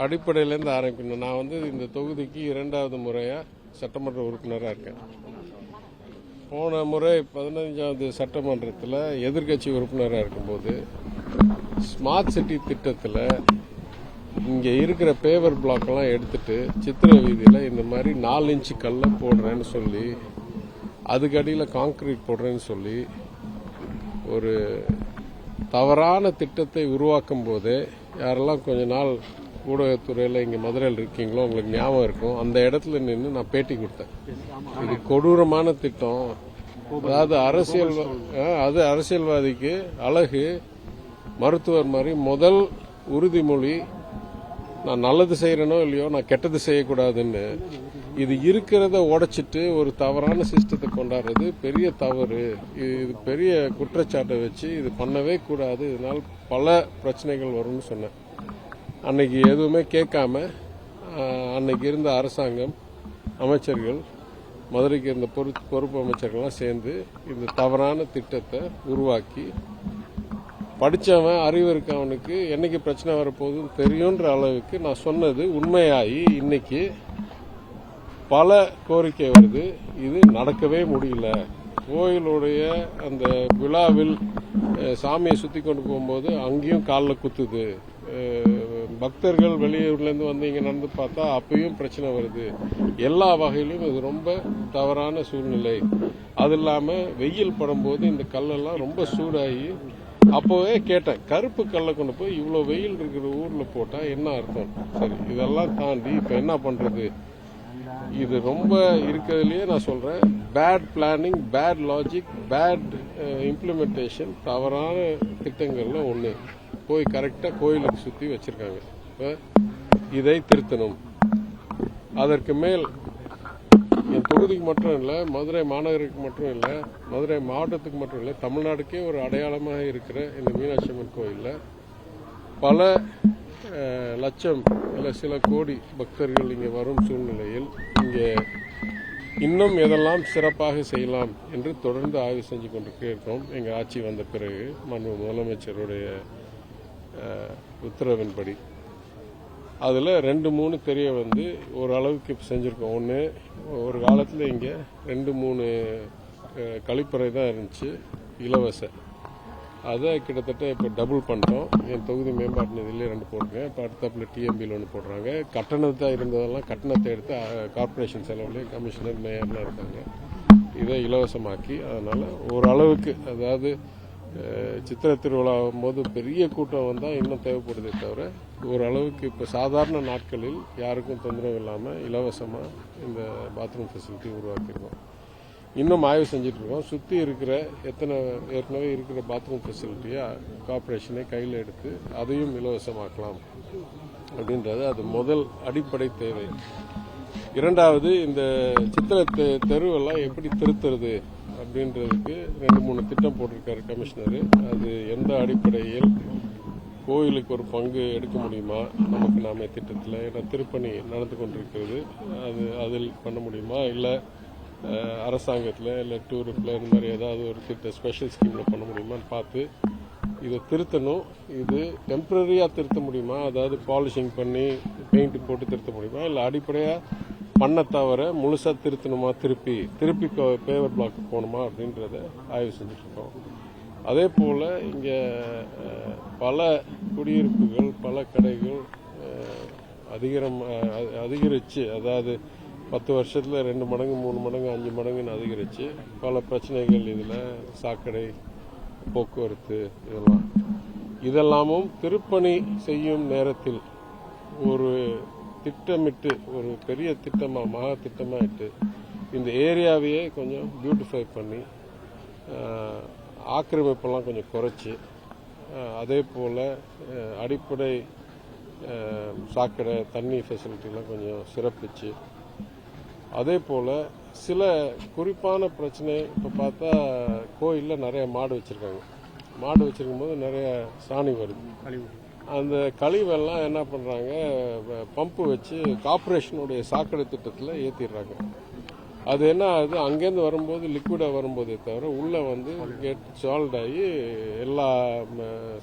அடிப்படையிலேருந்து ஆரம்பிக்கணும். நான் இந்த தொகுதிக்கு 2வது முறையாக சட்டமன்ற உறுப்பினராக இருக்கேன். போன முறை 15வது சட்டமன்றத்தில் எதிர்க்கட்சி உறுப்பினராக இருக்கும்போது ஸ்மார்ட் சிட்டி திட்டத்தில் இங்கே இருக்கிற பேவர் பிளாக்கெல்லாம் எடுத்துட்டு சித்திர வீதியில் இந்த மாதிரி 4 இன்ச்சு கல்லை போடுறேன்னு சொல்லி அதுக்கு அடியில் கான்கிரீட் போடுறேன்னு சொல்லி ஒரு தவறான திட்டத்தை உருவாக்கும் போது யாரெல்லாம் கொஞ்ச நாள் ஊடகத்துறையில் இங்கே மதுரையில் இருக்கீங்களோ உங்களுக்கு ஞாபகம் இருக்கும். அந்த இடத்துல நின்று நான் பேட்டி கொடுத்தேன். இது கொடூரமான திட்டம். அதாவது அரசியல்வாதிக்கு அழகு மருத்துவர் மாதிரி முதல் உறுதிமொழி நான் நல்லது செய்யறேனோ இல்லையோ நான் கெட்டது செய்யக்கூடாதுன்னு. இது இருக்கிறத உடைச்சிட்டு ஒரு தவறான சிஸ்டத்தை கொண்டாடுறது பெரிய தவறு. இது பெரிய குற்றச்சாட்டை வச்சு இது பண்ணவே கூடாது. இதனால் பல பிரச்சனைகள் வரும்னு சொன்னேன். அன்னைக்கு எதுவுமே கேட்காம அன்னைக்கு இருந்த அரசாங்கம் அமைச்சர்கள் மதுரைக்கு இருந்த பொறுப்பு அமைச்சர்கள்லாம் சேர்ந்து இந்த தவறான திட்டத்தை உருவாக்கி படித்தவன் அறிவு இருக்கவனுக்கு என்னைக்கு பிரச்சனை வரப்போகுதுன்னு தெரியுன்ற அளவுக்கு நான் சொன்னது உண்மையாகி இன்னைக்கு பல கோரிக்கை வருது. இது நடக்கவே முடியல. கோயிலுடைய அந்த விழாவில் சாமியை சுற்றி கொண்டு போகும்போது அங்கேயும் காலில் குத்துது. பக்தர்கள் வெளியூர்லேருந்து வந்து இங்கே நடந்து பார்த்தா அப்பயும் பிரச்சனை வருது. எல்லா வகையிலும் இது ரொம்ப தவறான சூழ்நிலை. அது இல்லாமல் வெயில் படும்போது இந்த கல்லெல்லாம் ரொம்ப சூடாகி அப்போவே கேட்டேன், கருப்பு கல்லை கொண்டு போய் இவ்வளோ வெயில் இருக்கிற ஊரில் போட்டால் என்ன அர்த்தம்? சரி, இதெல்லாம் தாண்டி இப்போ என்ன பண்ணுறது? இது ரொம்ப இருக்கிறதுலையே நான் சொல்கிறேன், bad planning, bad logic, bad implementation, தவறான திட்டங்கள்ல ஒன்று போய் கரெக்டாக கோயிலுக்கு சுற்றி வச்சுருக்காங்க. இப்போ இதை திருத்தணும். அதற்கு மேல் என் தொகுதிக்கு மட்டும் இல்லை, மதுரை மாநகருக்கு மட்டும் இல்லை, மதுரை மாவட்டத்துக்கு மட்டும் இல்லை, தமிழ்நாடுக்கே ஒரு அடையாளமாக இருக்கிற இந்த மீனாட்சி அம்மன் கோயிலில் பல லட்சம் இல்லை சில கோடி பக்தர்கள் இங்கே வரும் சூழ்நிலையில் இங்கே இன்னும் எதெல்லாம் சிறப்பாக செய்யலாம் என்று தொடர்ந்து ஆய்வு செஞ்சு கொண்டு இருக்கோம். எங்கள் ஆட்சி வந்த பிறகு மாண்பு முதலமைச்சருடைய உத்தரவின்படி அதில் 2-3 தெரிய ஓரளவுக்கு செஞ்சுருக்கோம். ஒன்று, ஒரு காலத்தில் இங்கே 2-3 கழிப்பறை தான் இருந்துச்சு இலவச. அதை கிட்டத்தட்ட இப்போ டபுள் பண்ணிட்டோம். என் தொகுதி மேம்பாட்டு நிதியிலே 2 போட்டுருங்க. இப்போ அடுத்தாப்புல டிஎம்பியில் 1 போடுறாங்க. கட்டணத்தான் இருந்ததெல்லாம் கட்டணத்தை எடுத்து கார்பரேஷன் செலவுலேயே கமிஷனர் மேயர்லாம் இருக்காங்க. இதை இலவசமாக்கி அதனால் ஓரளவுக்கு, அதாவது சித்திரை திருவிழா போது பெரிய கூட்டம் வந்தால் இன்னும் தேவைப்படுதே தவிர ஓரளவுக்கு இப்போ சாதாரண நாட்களில் யாருக்கும் தொந்தரவு இல்லாமல் இலவசமாக இந்த பாத்ரூம் ஃபெசிலிட்டி உருவாக்கியிருக்கோம். இன்னும் ஆய்வு செஞ்சுட்டு இருக்கோம். சுற்றி இருக்கிற ஏற்கனவே இருக்கிற பாத்ரூம் ஃபெசிலிட்டியை கார்பரேஷனை கையில் எடுத்து அதையும் இலவசமாக்கலாம் அப்படின்றது அது முதல் அடிப்படை தேவை. 2வது, இந்த சித்திரை தெருவெல்லாம் எப்படி திருத்துறது அப்படின்றதுக்கு 2-3 திட்டம் போட்டிருக்காரு கமிஷனர். அது எந்த அடிப்படையில் கோயிலுக்கு ஒரு பங்கு எடுக்க முடியுமா நமக்கு நாம திட்டத்தில், ஏன்னா திருப்பணி நடந்து கொண்டிருக்கிறது, அதில் பண்ண முடியுமா, இல்லை அரசாங்கத்தில் இல்லை டூரிப்பில் இந்த மாதிரி ஏதாவது ஒரு திட்டம் ஸ்பெஷல் ஸ்கீமில் பண்ண முடியுமான்னு பார்த்து இதை திருத்தணும். இது டெம்பரரியாக திருத்த முடியுமா, அதாவது பாலிஷிங் பண்ணி பெயிண்ட் போட்டு திருத்த முடியுமா, இல்லை அடிப்படையாக பண்ண தவிர முழுசாக திருத்தணுமா, திருப்பி பேவர் பிளாக் போகணுமா அப்படின்றத ஆய்வு செஞ்சுட்ருக்கோம். அதே போல் இங்கே பல குடியிருப்புகள், பல கடைகள் அதிகரிச்சு, அதாவது 10 வருஷத்தில் 2 மடங்கு 3 மடங்கு 5 மடங்குன்னு அதிகரிச்சு பல பிரச்சனைகள். இதில் சாக்கடை, போக்குவரத்து, இதெல்லாமும் திருப்பணி செய்யும் நேரத்தில் ஒரு திட்டமிட்டு ஒரு பெரிய திட்டமாக மகா திட்டமாகிட்டு இந்த ஏரியாவையே கொஞ்சம் பியூட்டிஃபை பண்ணி ஆக்கிரமிப்பெல்லாம் கொஞ்சம் குறைச்சி, அதே போல் அடிப்படை சாக்கடை, தண்ணி ஃபெசிலிட்டிலாம் கொஞ்சம் சிறப்பிச்சு, அதே போல் சில குறிப்பான பிரச்சனை. இப்போ பார்த்தா கோயிலில் நிறைய மாடு வச்சுருக்காங்க. மாடு வச்சுருக்கும் போது நிறைய சாணி வருது. அந்த கழிவெல்லாம் என்ன பண்ணுறாங்க, பம்பு வச்சு கார்பரேஷனுடைய சாக்கடை திட்டத்தில் ஏற்றிடுறாங்க. அது என்ன ஆகுது, அங்கேருந்து வரும்போது லிக்விடாக வரும்போதே தவிர உள்ளே வந்து கெட் சால்ட் ஆகி எல்லா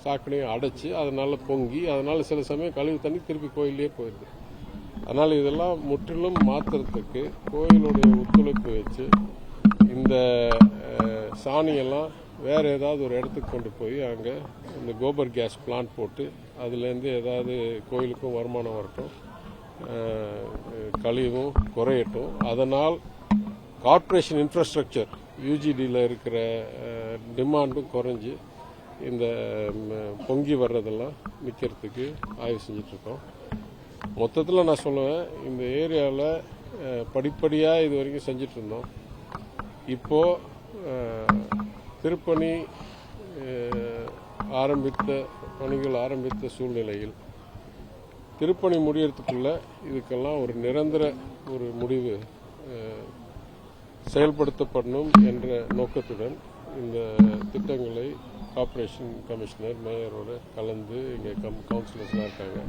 சாக்கடையும் அடைச்சி அதனால பொங்கி அதனால சில சமயம் கழிவு தண்ணி திருப்பி கோயிலே போயிடுது. அதனால் இதெல்லாம் முற்றிலும் மாற்றுறதுக்கு கோயிலுடைய ஒத்துழைப்பு வச்சு இந்த சாணியெல்லாம் வேறு ஏதாவது ஒரு இடத்துக்கு கொண்டு போய் அங்கே இந்த கோபர் கேஸ் பிளான்ட் போட்டு அதுலேருந்து ஏதாவது கோயிலுக்கும் வருமானம் வரட்டும், கழிவும் குறையட்டும். அதனால் கார்ப்பரேஷன் இன்ஃப்ராஸ்ட்ரக்சர் யூஜிடியில் இருக்கிற டிமாண்டும் குறைஞ்சி இந்த பொங்கி வர்றதெல்லாம் நிற்கிறதுக்கு ஆய்வு செஞ்சிட்ருக்கோம். மொத்தத்தில் நான் சொல்லுவேன், இந்த ஏரியாவில் படிப்படியாக இது வரைக்கும் செஞ்சிட்டு இருந்தோம். இப்போது திருப்பணி பணிகள் ஆரம்பித்த சூழ்நிலையில் திருப்பணி முடியறதுக்குள்ள இதுக்கெல்லாம் ஒரு நிரந்தர ஒரு முடிவு செயல்படுத்தப்படணும் என்ற நோக்கத்துடன் இந்த திட்டங்களை கார்ப்பரேஷன் கமிஷனர் மேயரோட கலந்து இங்கே கவுன்சிலர்ஸ்லாம் இருக்காங்க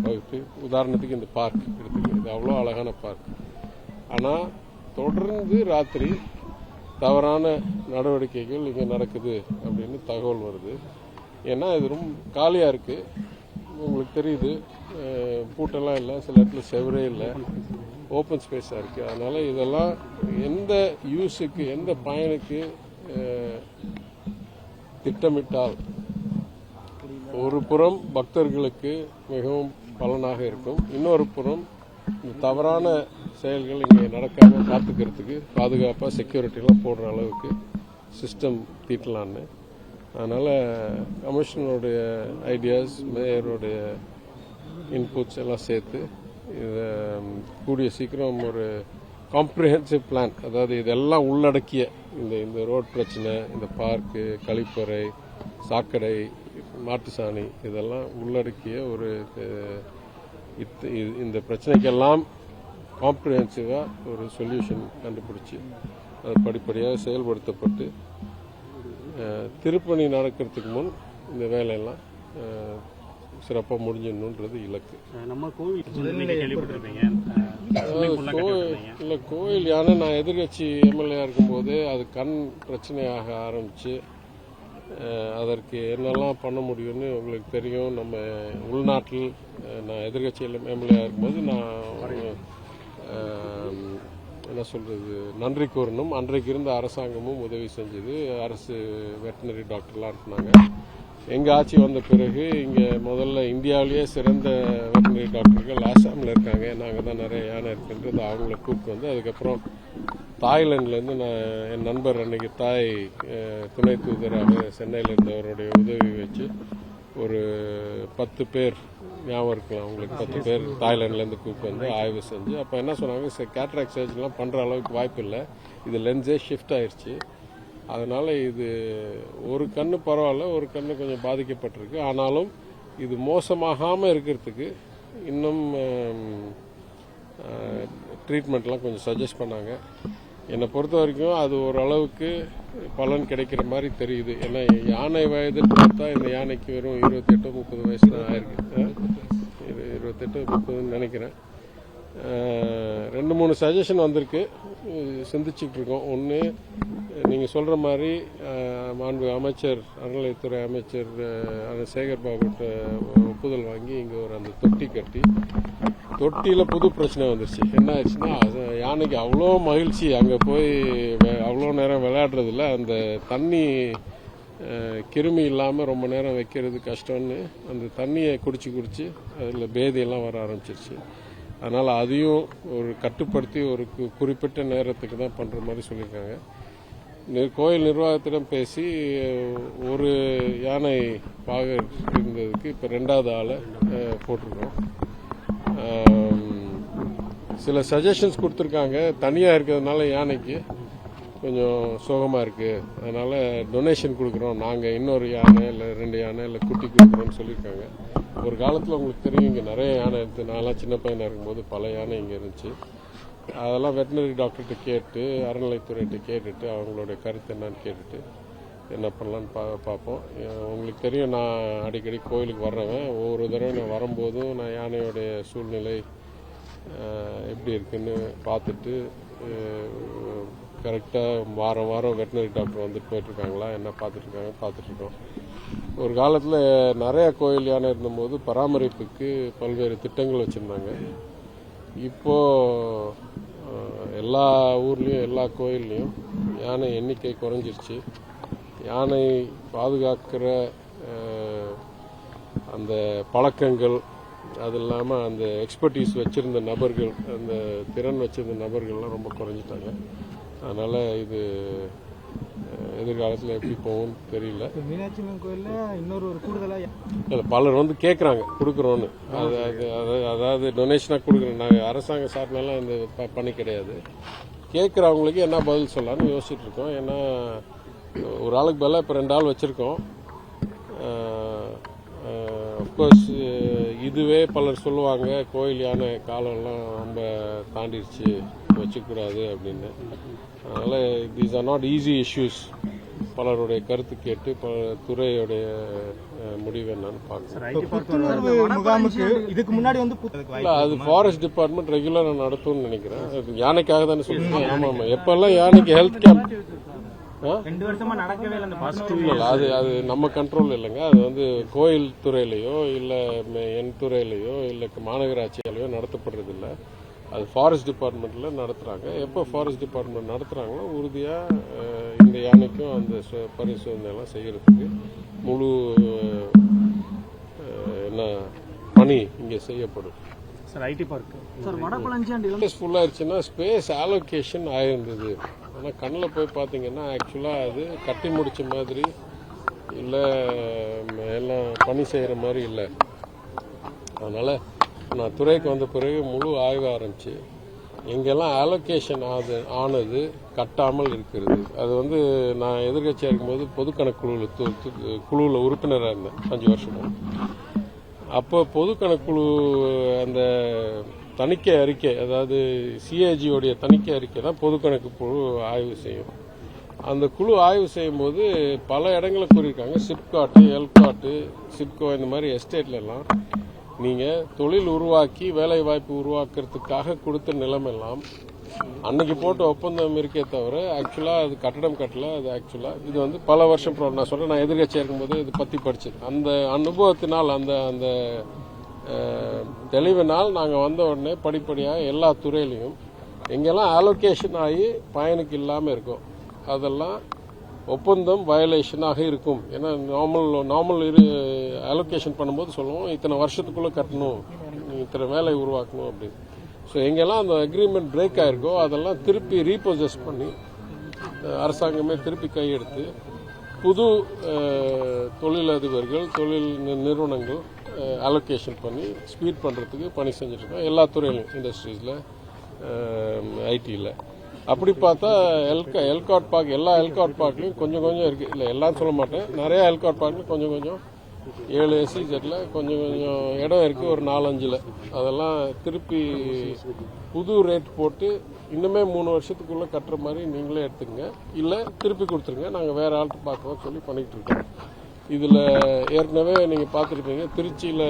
வகுத்து. உதாரணத்துக்கு இந்த பார்க் எடுத்துக்க, இது அவ்வளோ அழகான பார்க். ஆனால் தொடர்ந்து ராத்திரி தவறான நடவடிக்கைகள் இங்கே நடக்குது அப்படின்னு தகவல் வருது. ஏன்னா இது ரொம்ப காலியாக இருக்குது, உங்களுக்கு தெரியுது, பூட்டெல்லாம் இல்லை, சில இடத்துல செவரே இல்லை, ஓப்பன் ஸ்பேஸாக இருக்குது. அதனால் இதெல்லாம் எந்த யூஸுக்கு எந்த பயனுக்கு திட்டமிட்டால் ஒரு புறம் பக்தர்களுக்கு மிகவும் பலனாக இருக்கும், இன்னொரு புறம் இந்த தவறான செயல்கள் இங்கே நடக்காமல் பார்த்துக்கிறதுக்கு பாதுகாப்பாக செக்யூரிட்டிலாம் போடுற அளவுக்கு சிஸ்டம் தீட்டலான்னு. அதனால் கமிஷனருடைய ஐடியாஸ், மேயருடைய இன்புட்ஸ் எல்லாம் சேர்த்து இதை கூடிய சீக்கிரம் ஒரு காம்ப்ரிஹென்சிவ் பிளான், அதாவது இதெல்லாம் உள்ளடக்கிய இந்த ரோட் பிரச்சனை, இந்த பார்க்கு, கழிப்பறை, சாக்கடை, மாட்டு சாணி, இதெல்லாம் உள்ளடக்கிய ஒரு இந்த பிரச்சனைக்கெல்லாம் காம்ப்ரிஹென்சிவாக ஒரு சொல்யூஷன் கண்டுபிடிச்சி அது படிப்படியாக செயல்படுத்தப்பட்டு திருப்பணி நடக்கிறதுக்கு முன் இந்த வேலையெல்லாம் சிறப்பாக முடிஞ்சிடணுன்றது இலக்கு. நம்ம கோவில் இல்லை, கோயில் யானை நான் எதிர்கட்சி எம்எல்ஏ இருக்கும்போது அது கண் பிரச்சனையாக ஆரம்பித்து அதற்கு என்னெல்லாம் பண்ண முடியும்னு உங்களுக்கு தெரியும். நம்ம உள்நாட்டில் நான் எதிர்கட்சி எம்எல்ஏ இருக்கும்போது நான் என்ன சொல்கிறது, நன்றி கூறணும். அன்றைக்கு இருந்த அரசாங்கமும் உதவி செஞ்சது. அரசு வெட்டினரி டாக்டர்லாம் அனுப்புனாங்க. எங்கள் ஆட்சி வந்த பிறகு இங்கே முதல்ல இந்தியாவிலேயே சிறந்த வெட்டினரி டாக்டர்கள் ஆசாமில் இருக்காங்க. நாங்கள் தான் நிறைய யானை இருக்குன்றது அவங்கள கூப்பிட்டு வந்து அதுக்கப்புறம் தாய்லாண்ட்லேருந்து நான் என் நண்பர் அன்னைக்கு துணை தூதராக சென்னையில் இருந்தவருடைய உதவி வச்சு ஒரு 10 பேர் ஞாபகம் இருக்கலாம் உங்களுக்கு, 10 பேர் தாய்லாண்ட்லேருந்து கூப்பிட்டு வந்து ஆய்வு செஞ்சு அப்போ என்ன சொன்னாங்க, கேட்ராக்ட் சர்ஜரிலாம் பண்ணுற அளவுக்கு வாய்ப்பு இல்லை, இது லென்ஸே ஷிஃப்ட் ஆயிடுச்சு. அதனால் இது ஒரு கண்ணு பரவாயில்ல, ஒரு கண்ணு கொஞ்சம் பாதிக்கப்பட்டிருக்கு. ஆனாலும் இது மோசமாகாமல் இருக்கிறதுக்கு இன்னும் ட்ரீட்மெண்ட்லாம் கொஞ்சம் சஜஸ்ட் பண்ணாங்க. என்னை பொறுத்த வரைக்கும் அது ஓரளவுக்கு பலன் கிடைக்கிற மாதிரி தெரியுது. ஏன்னா யானை வயதுன்னு பார்த்தா இந்த யானைக்கு வெறும் 28-30 வயசு தான் ஆயிருக்கு, 28-30 நினைக்கிறேன். 2-3 சஜஷன் வந்திருக்கு, சிந்திச்சுட்டு இருக்கோம். ஒன்று, நீங்கள் சொல்கிற மாதிரி மாண்பு அமைச்சர், அறநிலையத்துறை அமைச்சர் சேகர் பாபுட்ட ஒப்புதல் வாங்கி இங்கே ஒரு அந்த தொட்டி கட்டி, தொட்டியில் புது பிரச்சனை வந்துருச்சு. என்ன ஆயிடுச்சுன்னா, யானைக்கு அவ்வளோ மகிழ்ச்சி, அங்கே போய் அவ்வளோ நேரம் விளையாடுறதில்ல, அந்த தண்ணி கிருமி இல்லாமல் ரொம்ப நேரம் வைக்கிறது கஷ்டம்னு அந்த தண்ணியை குடிச்சு அதில் பேதியெல்லாம் வர ஆரம்பிச்சிருச்சு. அதனால் அதையும் ஒரு கட்டுப்படுத்தி ஒரு குறிப்பிட்ட நேரத்துக்கு தான் பண்ணுற மாதிரி சொல்லியிருக்காங்க. கோயில் நிர்வாகத்திடம் பேசி ஒரு யானை பாகர் இருந்ததுக்கு இப்போ 2வது ஆளை போட்டிருக்கோம். சில சஜஷன்ஸ் கொடுத்துருக்காங்க. தனியாக இருக்கிறதுனால யானைக்கு கொஞ்சம் சோகமாக இருக்குது, அதனால் டொனேஷன் கொடுக்குறோம், நாங்கள் இன்னொரு யானை இல்லை 2 யானை இல்லை குட்டி கொடுக்குறோன்னு சொல்லியிருக்காங்க. ஒரு காலத்தில் உங்களுக்கு தெரியும், இங்கே நிறைய யானை இருக்குது. நான்லாம் சின்ன பையனாக இருக்கும்போது பல யானை இங்கே இருந்துச்சு. அதெல்லாம் வெட்டினரி டாக்டர்கிட்ட கேட்டு, அறநிலைத்துறைகிட்ட கேட்டுட்டு அவங்களுடைய கருத்து என்னன்னு கேட்டுட்டு என்ன பண்ணலான்னு பார்ப்போம். உங்களுக்கு தெரியும், நான் அடிக்கடி கோயிலுக்கு வர்றவன். ஒவ்வொரு தடவை நான் வரும்போதும் நான் யானையோடைய சூழ்நிலை எப்படி இருக்குன்னு பார்த்துட்டு கரெக்டாக வாரம் வாரம் வெட்டினரி டாக்டர் வந்துட்டு போயிட்டுருக்காங்களா என்ன பார்த்துட்ருக்கோம். ஒரு காலத்தில் நிறைய கோயில் யானை இருந்தபோது பராமரிப்புக்கு பல்வேறு திட்டங்கள் வச்சுருந்தாங்க. இப்போது எல்லா ஊர்லேயும் எல்லா கோயில்லையும் யானை எண்ணிக்கை குறைஞ்சிருச்சு. யானை பாதுகாக்கிற அந்த பழக்கங்கள், அது இல்லாமல் அந்த எக்ஸ்பர்டீஸ் வச்சுருந்த நபர்கள், அந்த திறன் வச்சுருந்த நபர்கள்லாம் ரொம்ப குறைஞ்சிட்டாங்க. அதனால் இது எதிர்காலத்தில் எப்படி போகும்னு தெரியல. மீனாட்சி அம்மன் கோயிலில் இன்னொரு கூடுதலாக இல்லை, பலர் வந்து கேட்குறாங்க கொடுக்குறோன்னு. அதாவது டொனேஷனாக கொடுக்குறோம். நாங்கள் அரசாங்க சார்பிலலாம் இந்த பணி கிடையாது. கேட்குறவங்களுக்கு என்ன பதில் சொல்லலான்னு யோசிச்சுட்டு இருக்கோம். ஏன்னா ஒரு ஆளுக்கு பதிலாக இப்போ 2 ஆள் வச்சுருக்கோம். அஃப்கோர்ஸ் இதுவே பலர் சொல்லுவாங்க கோயில் யானை காலம்லாம் ரொம்ப தாண்டிடுச்சு, வச்சுக்கூடாது அப்படின்னு. அதனால் these are not easy issues. பலருடைய கருத்து கேட்டு பல துறையுடைய முடிவு என்னன்னு பார்க்கணும். முகாமுக்கு இதுக்கு முன்னாடி வந்து இல்லை, அது ஃபாரஸ்ட் டிபார்ட்மெண்ட் ரெகுலராக நடத்தும்னு நினைக்கிறேன். யானைக்காக தானே சொல்லுங்க. ஆமாம், எப்பெல்லாம் யானைக்கு ஹெல்த் கேம்ப் 2 வருஷமா நடக்கவே இல்லை. அது நம்ம கண்ட்ரோல் இல்லைங்க. அது வந்து கோயில் துறையிலையோ இல்லை என் துறையிலையோ இல்லை மாநகராட்சியிலையோ நடத்தப்படுறது இல்லை. அது ஃபாரஸ்ட் டிபார்ட்மெண்ட்டில் நடத்துகிறாங்க. எப்போ ஃபாரஸ்ட் டிபார்ட்மெண்ட் நடத்துகிறாங்களோ உறுதியாக இந்த யானைக்கும் அந்த பரிசோதனைலாம் செய்கிறதுக்கு முழு என்ன பணி இங்கே செய்யப்படும். சார் ஐடி பார்க் ஃபுல்லாகிடுச்சுன்னா ஸ்பேஸ் அலோகேஷன் ஆகிருந்தது. ஆனால் கண்ணில் போய் பார்த்தீங்கன்னா ஆக்சுவலாக அது கட்டி முடிச்ச மாதிரி இல்லை, எல்லாம் பணி செய்கிற மாதிரி இல்லை. அதனால் நான் துறைக்கு வந்த பிறகு முழு ஆய்வு ஆரம்பித்து எங்கெல்லாம் அலோகேஷன் ஆனது கட்டாமல் இருக்கிறது. அது வந்து நான் எதிர்கட்சியாக இருக்கும்போது பொதுக்கணக்கு குழுவில் உறுப்பினராக இருந்தேன் 5 வருஷமும். அப்போ பொதுக்கணக்குழு அந்த தணிக்கை அறிக்கை, அதாவது சிஏஜியோடைய தணிக்கை அறிக்கை தான் பொதுக்கணக்கு குழு ஆய்வு செய்யும். அந்த குழு ஆய்வு செய்யும்போது பல இடங்களை கூறியிருக்காங்க. சிப்காட்டு, எல்காட்டு, சிப்கோ இந்த மாதிரி எஸ்டேட்லாம் நீங்கள் தொழில் உருவாக்கி வேலை வாய்ப்பு உருவாக்குறதுக்காக கொடுத்த நிலமெல்லாம் அன்னைக்கு போட்ட ஒப்பந்தம் இருக்கே தவிர ஆக்சுவலாக அது கட்டடம் கட்டல. அது ஆக்சுவலாக இது வந்து பல வருஷம் நான் சொல்கிறேன், நான் எதிர்கட்சியாக இருக்கும்போது இது பற்றி படிச்சது. அந்த அனுபவத்தினால் அந்த அந்த தெளிவினால் நாங்கள் வந்த உடனே படிப்படியாக எல்லா துறையிலையும் எங்கெல்லாம் அலோகேஷன் ஆகி பயனுக்கு இல்லாமல் இருக்கும் அதெல்லாம் ஒப்பந்தம் வயலேஷனாக இருக்கும். ஏன்னா நார்மல் அலோகேஷன் பண்ணும்போது சொல்லுவோம் இத்தனை வருஷத்துக்குள்ளே கட்டணும், இத்தனை வேலை உருவாக்கணும் அப்படின்னு. ஸோ எங்கெல்லாம் அந்த அக்ரிமெண்ட் பிரேக் ஆகிருக்கோ அதெல்லாம் திருப்பி ரீபொசஸ் பண்ணி அரசாங்கமே திருப்பி கையெடுத்து புது தொழிலதிபர்கள், தொழில் நிறுவனங்கள் அலோகேஷன் பண்ணி ஸ்பீட் பண்ணுறதுக்கு பணி செஞ்சுட்ருக்கோம். எல்லா துறையிலும், இண்டஸ்ட்ரீஸில், ஐடியில். அப்படி பார்த்தா எல்காட் பார்க், எல்லா எல்காட் பார்க்லையும் கொஞ்சம் கொஞ்சம் இருக்குது. இல்லை எல்லாம் சொல்ல மாட்டேன், நிறையா எல்காட் பார்க்கில் கொஞ்சம் கொஞ்சம் 7 SEZல கொஞ்சம் கொஞ்சம் இடம் இருக்குது, ஒரு 4-5ல். அதெல்லாம் திருப்பி புது ரேட் போட்டு இன்னுமே 3 வருஷத்துக்குள்ளே கட்டுற மாதிரி நீங்களே எடுத்துக்கங்க, இல்லை திருப்பி கொடுத்துருங்க, நாங்கள் வேறு ஆள்கிட்ட பார்க்குறோம் சொல்லி பண்ணிகிட்டு இருக்கோம். இதில் ஏற்கனவே நீங்கள் பார்த்துருப்பீங்க, திருச்சியில்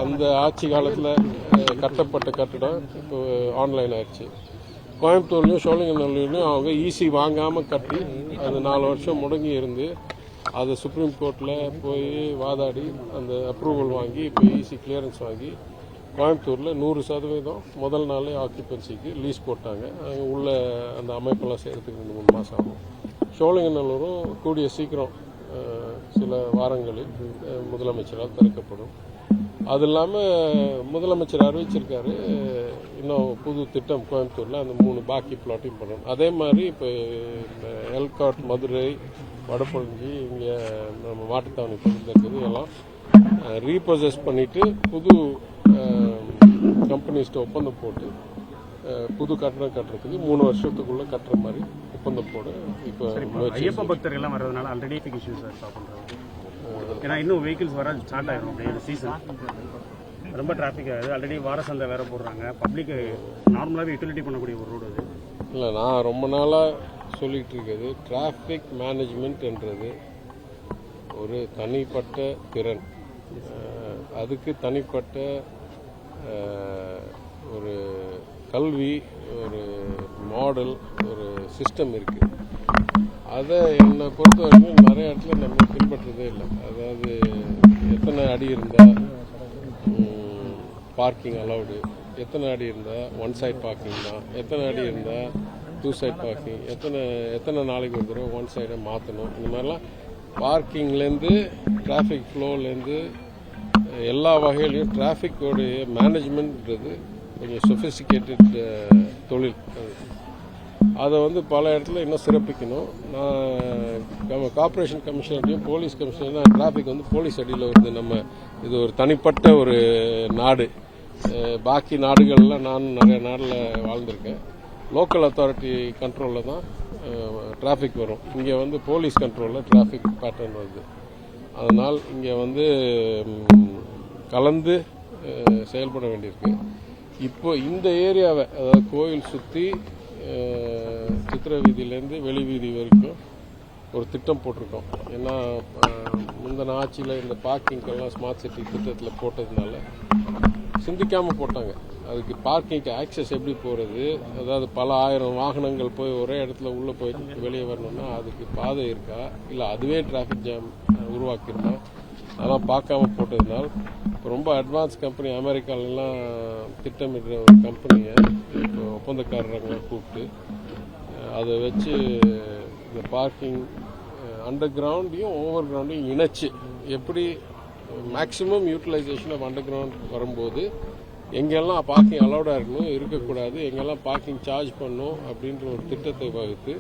அந்த ஆட்சி காலத்தில் கட்டப்பட்ட கட்டிடம் இப்போ ஆன்லைன் ஆயிடுச்சு. கோயம்புத்தூர்லையும் சோழிங்கநல்லூர்லையும் அவங்க ஈசி வாங்காமல் கட்டி அது 4 வருஷம் முடங்கி இருந்து அதை சுப்ரீம் கோர்ட்டில் போய் வாதாடி அந்த அப்ரூவல் வாங்கி இப்போ ஈசி கிளியரன்ஸ் வாங்கி கோயம்புத்தூரில் 100% முதல் நாளே ஆக்குபென்சிக்கு லீஸ் போட்டாங்க. அங்கே உள்ள அந்த அமைப்பெல்லாம் செய்கிறதுக்கு 2-3 மாதம் ஆகும். சோழிங்கநல்லூரும் கூடிய சீக்கிரம் சில வாரங்களில் முதலமைச்சரால் திறக்கப்படும். அது இல்லாமல் முதலமைச்சர் அறிவிச்சிருக்காரு இன்னும் புது திட்டம் கோயம்புத்தூரில் அந்த 3 பாக்கி பிளாட்டையும் பண்ணணும். அதே மாதிரி இப்போ எல்காட், மதுரை, வடபழஞ்சி, இங்கே நம்ம மாட்டுத்தாவணி பக்கத்தில் இருக்குது, எல்லாம் ரீபொசஸ் பண்ணிவிட்டு புது கம்பெனிஸ்ட்டு ஒப்பந்தம் போட்டு புது கட்டணம் கட்டுறதுக்கு 3 வருஷத்துக்குள்ளே கட்டுற மாதிரி ஒப்பந்தம் போட இப்போ ஐயப்ப பக்தர்கள்லாம் வர்றதுனால ஆல்ரெடி இஷ்யூஸ் ஸ்டாப் பண்ணுறாங்க. ஏன்னா இன்னும் வெஹிக்கிள்ஸ் வர ஸ்டார்ட் ஆகிடும் இந்த சீசன், ரொம்ப டிராஃபிக் ஆகுது. ஆல்ரெடி வார சந்தை வேறு போடுறாங்க. பப்ளிக் நார்மலாகவே யூட்டிலிட்டி பண்ணக்கூடிய ஒரு ரோடு அது. இல்லை, நான் ரொம்ப நாளாக சொல்லிகிட்டு இருக்கிறது டிராஃபிக் மேனேஜ்மெண்ட்ன்றது ஒரு தனிப்பட்ட திறன், அதுக்கு தனிப்பட்ட ஒரு கல்வி, ஒரு மாடல், ஒரு சிஸ்டம் இருக்குது. அதை என்னை பொறுத்த வரைக்கும் நிறைய இடத்துல நம்ம பின்பற்றதே இல்லை. அதாவது எத்தனை அடி இருந்தால் பார்க்கிங் அலௌடு, எத்தனை அடி இருந்தால் ஒன் சைட் பார்க்கிங் தான், எத்தனை அடி இருந்தால் டூ சைட் பார்க்கிங், எத்தனை நாளைக்கு ஒரு தடவை ஒன் சைடை மாற்றணும். இந்த மாதிரிலாம் பார்க்கிங்லேருந்து டிராஃபிக் ஃப்ளோலேருந்து எல்லா வகையிலையும் டிராஃபிக்கோடைய மேனேஜ்மெண்ட்ன்றது கொஞ்சம் சொஃபிஸ்டிகேட்டட் தொழில். அதை பல இடத்துல இன்னும் சிறப்பிக்கணும். நான் கார்ப்பரேஷன் கமிஷனர்டையும் போலீஸ் கமிஷனர் டிராஃபிக் போலீஸ் அடியில் வருது. இது ஒரு தனிப்பட்ட ஒரு நாடு. பாக்கி நாடுகள்லாம் நான் நிறைய நாட்டில் வாழ்ந்திருக்கேன். லோக்கல் அத்தாரிட்டி கண்ட்ரோலில் தான் டிராஃபிக் வரும். இங்கே போலீஸ் கண்ட்ரோலில் டிராஃபிக் பேட்டர்ன் வருது. அதனால் இங்கே கலந்து செயல்பட வேண்டியிருக்கு. இப்போ இந்த ஏரியாவை, அதாவது கோயில் சுற்றி சித்திரை வீதியிலேருந்து வெளி வீதி வரைக்கும் ஒரு திட்டம் போட்டிருக்கோம். ஏன்னா முந்தின ஆட்சியில் இந்த பார்க்கிங்கெல்லாம் ஸ்மார்ட் சிட்டி திட்டத்தில் போட்டதுனால சிந்திக்காமல் போட்டாங்க. அதுக்கு பார்க்கிங்க்கு ஆக்சஸ் எப்படி போகிறது, அதாவது பல ஆயிரம் வாகனங்கள் போய் ஒரே இடத்துல உள்ளே போயிட்டு வெளியே வரணும்னா அதுக்கு பாதை இருக்கா, இல்லை அதுவே டிராஃபிக் ஜாம் உருவாக்கிருக்கா, அதெல்லாம் பார்க்காம போட்டதுனால் இப்போ ரொம்ப அட்வான்ஸ் கம்பெனி அமெரிக்காலெல்லாம் திட்டமிடுற ஒரு கம்பெனியை இப்போ ஒப்பந்தக்காரர்களாம் கூப்பிட்டு அதை வச்சு இந்த பார்க்கிங் அண்டர் கிரவுண்டையும் ஓவர் கிரவுண்டையும் இணைச்சு எப்படி maximum utilisation of underground வரும்போது எங்கெல்லாம் பார்க்கிங் அலௌடாக இருக்கணும், இருக்கக்கூடாது, எங்கெல்லாம் பார்க்கிங் சார்ஜ் பண்ணணும் அப்படின்ற ஒரு திட்டத்தை வகுத்து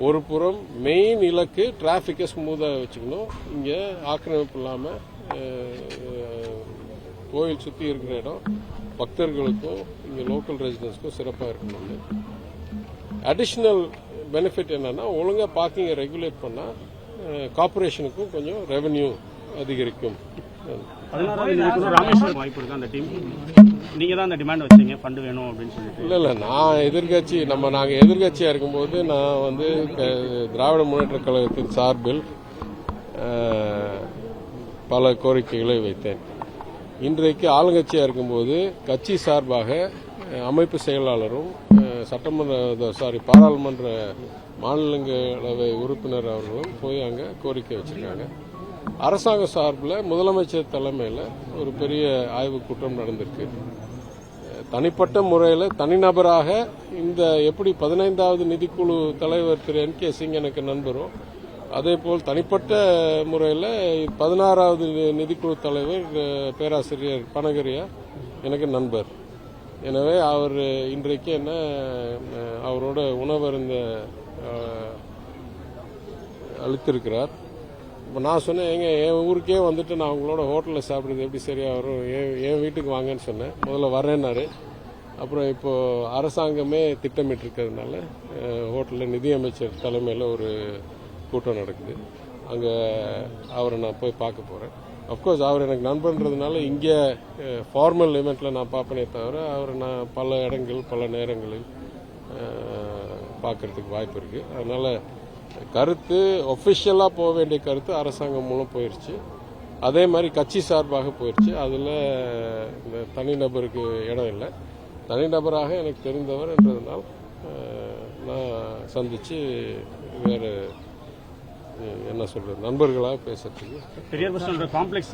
ஒரு புறம் மெயின் இலக்கு டிராஃபிக்கை ஸ்மூத்தாக வச்சுக்கணும். இங்கே ஆக்கிரமிப்பு இல்லாமல் கோயில் சுற்றி இருக்கிற இடம் பக்தர்களுக்கும் இங்கே லோக்கல் ரெசிடென்ட்ஸ்க்கும் சிறப்பாக இருக்கணும்னு. அடிஷ்னல் பெனிஃபிட் என்னன்னா, ஒழுங்காக பார்க்கிங்கை ரெகுலேட் பண்ணால் கார்பரேஷனுக்கும் கொஞ்சம் ரெவென்யூ அதிகரிக்கும். 16 ராமேஸ்வரம் வாய்ப்பு இருக்கு. அந்த டீம் நீங்க தான் அந்த டிமாண்ட் வச்சீங்க, ஃபண்ட் வேணும் அப்படின்னு சொல்லிட்டு. இல்லை நான் எதிர்கட்சி, நாங்கள் எதிர்கட்சியாக இருக்கும்போது நான் திராவிட முன்னேற்ற கழகத்தின் சார்பில் பல கோரிக்கைகளை வைத்தேன். இன்றைக்கு ஆளுங்கட்சியாக இருக்கும்போது கட்சி சார்பாக அமைப்பு செயலாளரும் பாராளுமன்ற மாநிலங்களவை உறுப்பினர் அவர்களும் போய் அங்கே கோரிக்கை வச்சிருக்காங்க. அரசாங்க சார்பில் முதலமைச்சர் தலைமையில் ஒரு பெரிய ஆய்வுக் கூட்டம் நடந்திருக்கு. தனிப்பட்ட முறையில் தனிநபராக இந்த எப்படி 15வது நிதிக்குழு தலைவர் திரு NK சிங் எனக்கு நண்பரும், அதே போல் தனிப்பட்ட முறையில் 16வது நிதிக்குழு தலைவர் பேராசிரியர் பனகரியா எனக்கு நண்பர். எனவே அவர் இன்றைக்கு அவரோட உணவருந்த அளித்திருக்கிறார். இப்போ நான் சொன்னேன், என் ஊருக்கே நான் உங்களோட ஹோட்டலில் சாப்பிட்றது எப்படி சரியாக வரும், என் வீட்டுக்கு வாங்கன்னு சொன்னேன். முதல்ல வரேன்னாரு. அப்புறம் இப்போது அரசாங்கமே திட்டமிட்டிருக்கிறதுனால ஹோட்டலில் நிதியமைச்சர் தலைமையில் ஒரு கூட்டம் நடக்குது. அங்கே அவரை நான் போய் பார்க்க போகிறேன். அஃப்கோர்ஸ் அவர் எனக்கு நண்பன்றதுனால இங்கே ஃபார்மல் இவெண்ட்டில் நான் பார்ப்பனே தவிர அவரை நான் பல இடங்கள் பல நேரங்களில் பார்க்கறதுக்கு வாய்ப்பு இருக்குது. அதனால் கருத்து ஒஃபிஷியலாக போக வேண்டிய கருத்து அரசாங்கம் மூலம் போயிடுச்சு. அதே மாதிரி கட்சி சார்பாக போயிடுச்சு. அதில் இந்த தனிநபருக்கு இடம் இல்லை. தனிநபராக எனக்கு தெரிந்தவர்ன்றதுனால் நான் சந்தித்து வேறு என்ன சொல்றது நண்பர்களாக பேசுறதுக்கு பெரியார் பஸ் ஸ்டாண்ட் காம்ப்ளெக்ஸ்